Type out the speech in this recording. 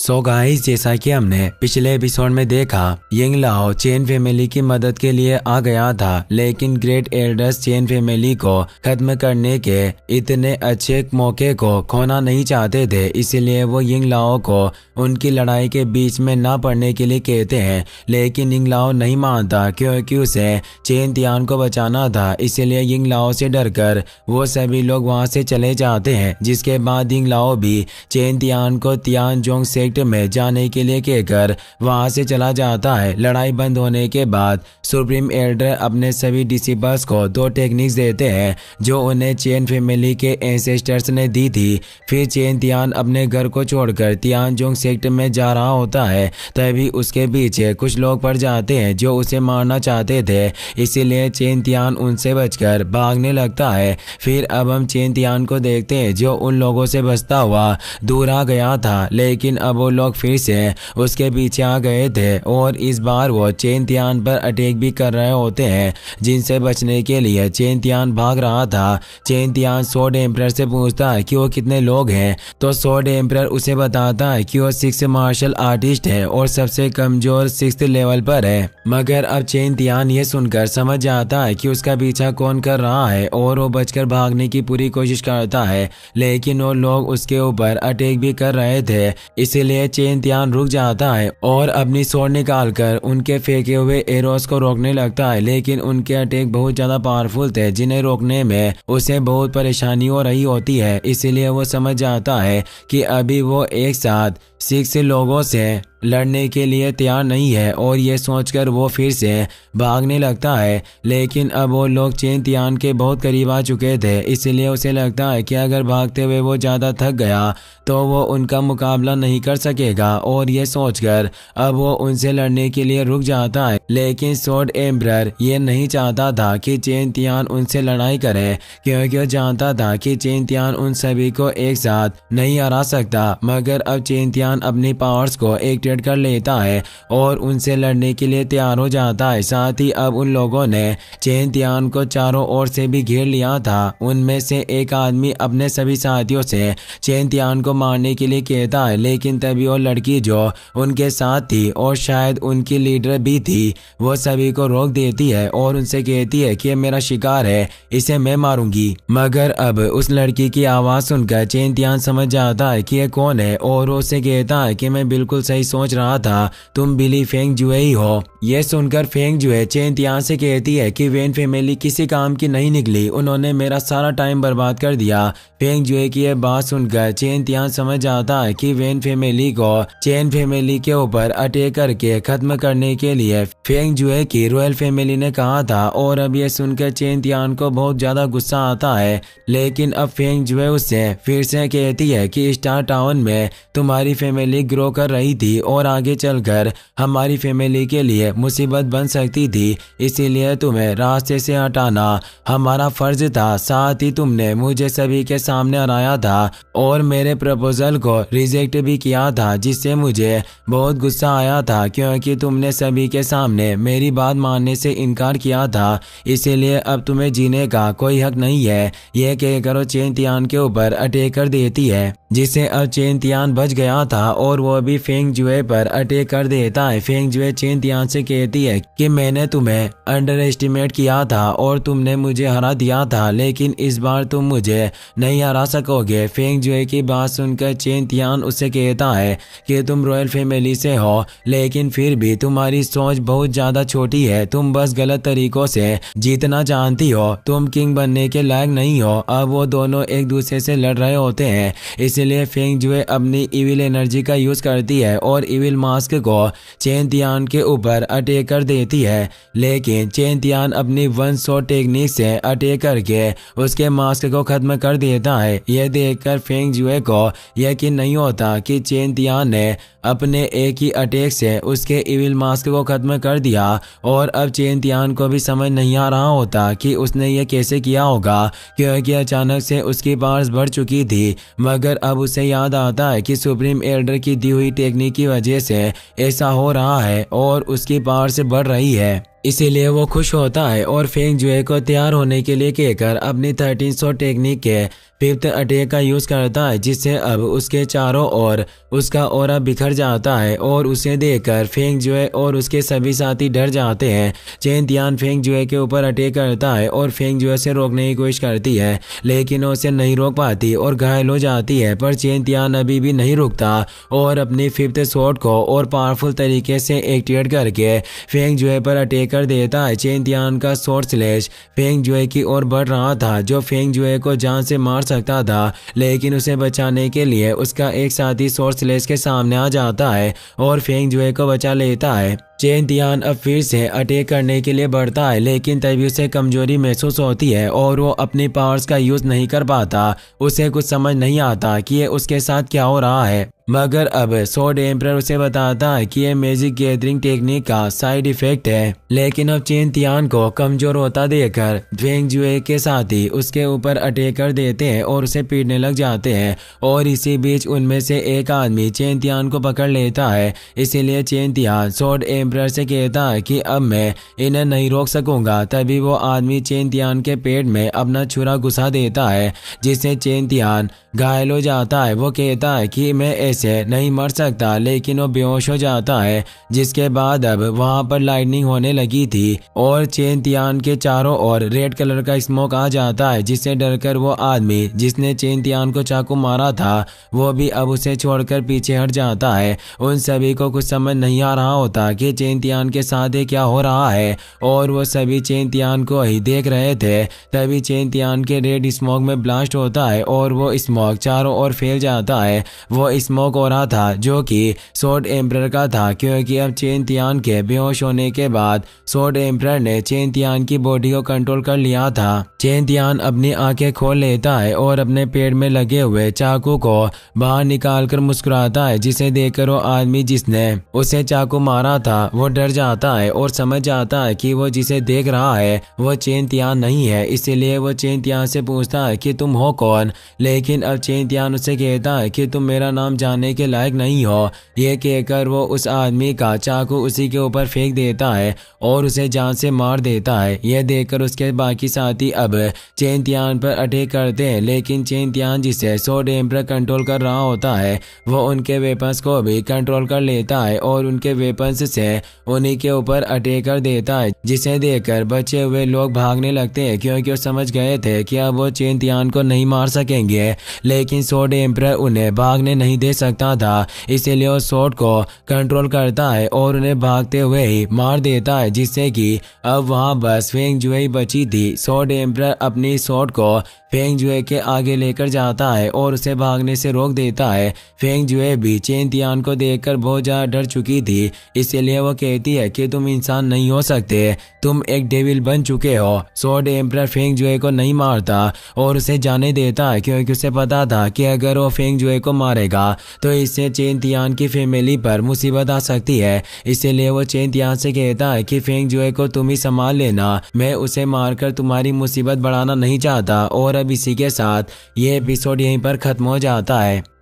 So guys, जैसा कि हमने पिछले एपिसोड में देखा, यिंग लाओ चेन फैमिली की मदद के लिए आ गया था, लेकिन ग्रेट एल्डर्स चेन फैमिली को खत्म करने के इतने अच्छे मौके को खोना नहीं चाहते थे। इसलिए वो यिंग लाओ को उनकी लड़ाई के बीच में ना पड़ने के लिए कहते हैं, लेकिन यिंग लाओ नहीं मानता क्योंकि उसे चेन तियान को बचाना था। इसलिए यिंग लाओ से डरकर वो सभी लोग वहां से चले जाते हैं। जिसके बाद यिंग लाओ भी चेन तियान को तियानजोंग सेक्टर में जाने के लिए कहकर वहां से चला जाता है। लड़ाई बंद होने के बाद सुप्रीम एल्डर अपने सभी डिसिपल्स को 2 टेक्निक्स देते हैं जो उन्हें चेन फैमिली के एंसेस्टर्स ने दी थी। फिर चेन तियान अपने घर को छोड़कर तियानजोंग सेक्टर में जा रहा होता है, तभी उसके पीछे कुछ लोग पड़ जाते हैं जो उसे मारना चाहते थे। इसीलिए चेन तियान उनसे बचकर भागने लगता है। फिर अब हम चेन तियान को देखते हैं जो उन लोगों से बचता हुआ दूर आ गया था, लेकिन अब वो लोग फिर से उसके पीछे आ गए थे और इस बार वो चेन तियान पर अटैक भी कर रहे होते हैं, जिनसे बचने के लिए चेन तियान भाग रहा था। चेन तियान स्वॉर्ड एम्परर से पूछता है कि वो कितने लोग हैं, तो स्वॉर्ड एम्परर उसे बताता है कि वो 6 मार्शल आर्टिस्ट है और सबसे कमजोर 6th लेवल पर है। मगर अब चेन तियान ये सुनकर समझ जाता है कि उसका पीछा कौन कर रहा है और वो बचकर भागने की पूरी कोशिश करता है, लेकिन वो लोग उसके ऊपर अटैक भी कर रहे थे। इसलिए चेन तियान रुक जाता है और अपनी स्वॉर्ड निकालकर उनके फेंके हुए एरोस को रोकने लगता है, लेकिन उनके अटैक बहुत ज्यादा पावरफुल थे जिन्हें रोकने में उसे बहुत परेशानी हो रही होती है। इसीलिए वो समझ जाता है कि अभी वो एक साथ 6 लोगों से लड़ने के लिए तैयार नहीं है और ये सोचकर वो फिर से भागने लगता है। लेकिन अब वो लोग चेन तियान के बहुत करीब आ चुके थे, इसलिए उसे लगता है कि अगर भागते हुए वो ज़्यादा थक गया तो वो उनका मुकाबला नहीं कर सकेगा और ये सोचकर अब वो उनसे लड़ने के लिए रुक जाता है। लेकिन स्वॉर्ड एम्परर ये नहीं चाहता था कि चेन तियान उनसे लड़ाई करे, क्योंकि वो जानता था कि चेन तियान उन सभी को एक साथ नहीं हरा सकता। मगर अब चेन तियान अपनी पावर्स को एक्टिवेट कर लेता है और उनसे लड़ने के लिए तैयार हो जाता है। साथ ही अब उन लोगों ने चेन तियान को चारों ओर से भी घेर लिया था। उनमें से एक आदमी अपने सभी साथियों से चेन तियान को मारने के लिए कहता है, लेकिन तभी वो लड़की जो उनके साथ थी और शायद उनकी लीडर भी थी, वो सभी को रोक देती है और उनसे कहती है कि मेरा शिकार है, इसे मैं मारूंगी। मगर अब उस लड़की की आवाज सुनकर चेन तियान समझ जाता है कि ये कौन है और उसे कहता है कि मैं बिल्कुल सही सोच रहा था, तुम बिली फेंग जुए ही हो। यह सुनकर फेंग जुए चेन तियान से कहती है कि वेन फैमिली किसी काम की नहीं निकली, उन्होंने मेरा सारा टाइम बर्बाद कर दिया। फेंग जुए की यह बात सुनकर चेन तियान समझ जाता है कि वेन फैमिली को चेन फैमिली के ऊपर अटैक करके खत्म करने के लिए फेंग जुए की रॉयल फैमिली ने कहा था। और अब यह सुनकर चेन तियान को बहुत ज्यादा गुस्सा आता है, लेकिन अब फेंग जुए उससे फिर से कहती है कि स्टार टाउन में तुम्हारी फैमिली ग्रो कर रही थी और आगे चलकर हमारी फैमिली के लिए मुसीबत बन सकती थी, इसीलिए तुम्हें रास्ते से हटाना हमारा फर्ज था। साथ ही तुमने मुझे सभी के सामने हराया था और मेरे प्रपोजल को रिजेक्ट भी किया था, जिससे मुझे बहुत गुस्सा आया था क्योंकि तुमने सभी के सामने मेरी बात मानने से इनकार किया था। इसीलिए अब तुम्हें जीने का कोई हक नहीं है। यह कहकर चेन तियान के ऊपर अटैक कर देती है, जिसे अब चेन तियान बच गया था और वो भी फेंग जुए पर अटैक कर देता है। फेंग जुए चेन तियान से कहती है कि मैंने तुम्हें अंडर एस्टिमेट किया था और तुमने मुझे हरा दिया था, लेकिन इस बार तुम मुझे नहीं हरा सकोगे। फेंग जुए की बात सुनकर चेन तियान उससे कहता है कि तुम रॉयल फैमिली से हो, लेकिन फिर भी तुम्हारी सोच बहुत ज्यादा छोटी है, तुम बस गलत तरीकों से जीतना जानती हो, तुम किंग बनने के लायक नहीं हो। अब वो दोनों एक दूसरे से लड़ रहे होते हैं, इसलिए फेंग जुए अपनी इविल एनर्जी का यूज करती है और इविल मास्क को चेन तियान के ऊपर अटैक कर देती है। लेकिन चेन तियान अपनी 1 शॉट टेक्निक से अटैक करके उसके मास्क को खत्म कर देता है। यह देखकर फेंग जुए को यकीन नहीं होता कि चेन तियान ने अपने एक ही अटैक से उसके इविल मास्क को खत्म कर दिया। और अब चेन तियान को भी समझ नहीं आ रहा होता कि उसने ये कैसे किया होगा, क्योंकि अचानक से उसकी पावर्स बढ़ चुकी थी। मगर अब उसे याद आता है कि सुप्रीम एल्डर की दी हुई टेक्निक की वजह से ऐसा हो रहा है और उसकी पावर्स बढ़ रही है। इसीलिए वो खुश होता है और फेंग जुए को तैयार होने के लिए कहकर अपनी 13 शॉट टेक्निक के 5th अटैक का यूज करता है, जिससे अब उसके चारों ओर उसका ऑरा बिखर जाता है और उसे देखकर फेंग जुए और उसके सभी साथी डर जाते हैं। चेन तियान फेंग जुए के ऊपर अटैक करता है और फेंग जुए से रोकने की कोशिश करती है, लेकिन वो उसे नहीं रोक पाती और घायल हो जाती है। पर चेन तियान अभी भी नहीं रुकता और अपनी 5th शॉट को और पावरफुल तरीके से एक्टिवेट करके फेंग जुए पर अटैक कर देता है। चेन तियान का शॉर्ट स्लैश फेंग जुए की ओर बढ़ रहा था, जो फेंग जुए को जान से मार सकता था, लेकिन उसे बचाने के लिए उसका एक साथी शॉर्ट स्लैश के सामने आ जाता है और फेंग जुए को बचा लेता है। चेन तियान अब फिर से अटैक करने के लिए बढ़ता है, लेकिन तभी उसे कमजोरी महसूस होती है और वो अपनी पावर्स का यूज नहीं कर पाता। उसे कुछ समझ नहीं आता कि ये उसके साथ क्या हो रहा है, मगर अब स्वॉर्ड एम्परर उसे बताता है कि ये मैजिक गैदरिंग टेक्निक का साइड इफेक्ट है। लेकिन अब चेन तियान को कमजोर होता देखकर फेंग जुए के साथी उसके ऊपर अटैक कर देते हैं और उसे पीटने लग जाते हैं और इसी बीच उनमें से एक आदमी चेन तियान को पकड़ लेता है। इसीलिए चेन तियान स्वॉर्ड एम्परर से कहता है कि अब मैं इन्हें नहीं रोक सकूंगा। तभी वो आदमी चेन तियान के पेट में अपना छुरा घुसा देता है, जिससे चेन तियान घायल हो जाता है। वो कहता है कि मैं ऐसे नहीं मर सकता, लेकिन वो बेहोश हो जाता है। जिसके बाद अब वहां पर लाइटनिंग होने लगी थी और चेन तियान के चारों ओर रेड कलर का स्मोक आ जाता है, जिससे डरकर वो आदमी जिसने चेन तियान को चाकू मारा था वो भी अब उसे छोड़कर पीछे हट जाता है। उन सभी को कुछ समझ नहीं आ रहा होता कि चेन तियान के साथ क्या हो रहा है और वो सभी चेन तियान को ही देख रहे थे। तभी चेन तियान के रेड स्मोक में ब्लास्ट होता है और वो स्मोक चारों ओर फैल जाता है। वो स्मोक हो रहा था जो कि स्वॉर्ड एम्परर का था, क्योंकि अब चेन तियान के बेहोश होने के बाद स्वॉर्ड एम्परर ने चेन तियान की बॉडी को कंट्रोल कर लिया था। चेन तियान अपनी आंखें खोल लेता है और अपने पेट में लगे हुए चाकू को बाहर निकालकर मुस्कुराता है, जिसे देखकर वो आदमी जिसने उसे चाकू मारा था वो डर जाता है और समझ जाता है कि वो जिसे देख रहा है वो चेन तियान नहीं है। इसीलिए वो चेन तियान से पूछता है कि तुम हो कौन, लेकिन अब चेन तियान उसे कहता है कि तुम मेरा नाम जानने के लायक नहीं हो। ये कहकर वो उस आदमी का चाकू उसी के ऊपर फेंक देता है और उसे जान से मार देता है। यह देखकर उसके बाकी साथी अब चेन तियान पर अटैक करते हैं, लेकिन चेन तियान जिसे स्वॉर्ड एम्परर कंट्रोल कर रहा होता है वो उनके वेपन्स को भी कंट्रोल कर लेता है और उनके वेपन्स से उन्हीं के ऊपर अटैक कर देता है, जिसे देखकर बचे हुए लोग भागने लगते हैं, क्योंकि वो समझ गए थे कि अब वो चेन तियान को नहीं मार सकेंगे। लेकिन स्वॉर्ड एम्परर उन्हें भागने नहीं दे सकता था, इसीलिए वो स्वॉर्ड को कंट्रोल करता है और उन्हें भागते हुए ही मार देता है, जिससे कि अब वहां बस फेंग जुए ही बची थी। स्वॉर्ड एम्परर अपनी स्वॉर्ड को फेंग जुए के आगे लेकर जाता है और उसे भागने से रोक देता है। फेंग जुए भी चेन तियान को देखकर बहुत ज्यादा डर चुकी थी, इसलिए वो कहती है कि तुम इंसान नहीं हो सकते, तुम एक डेविल बन चुके हो। स्वॉर्ड एम्परर फेंग जुए को नहीं मारता और उसे जाने देता है, क्योंकि उसे पता था कि अगर वो फेंग जुए को मारेगा तो इससे चेन तियान की फैमिली पर मुसीबत आ सकती है। इसीलिए वो चेन तियान से कहता है कि फेंग जुए को तुम ही संभाल लेना, मैं उसे मारकर तुम्हारी मुसीबत बढ़ाना नहीं चाहता। और अब इसी के साथ ये एपिसोड यहीं पर खत्म हो जाता है।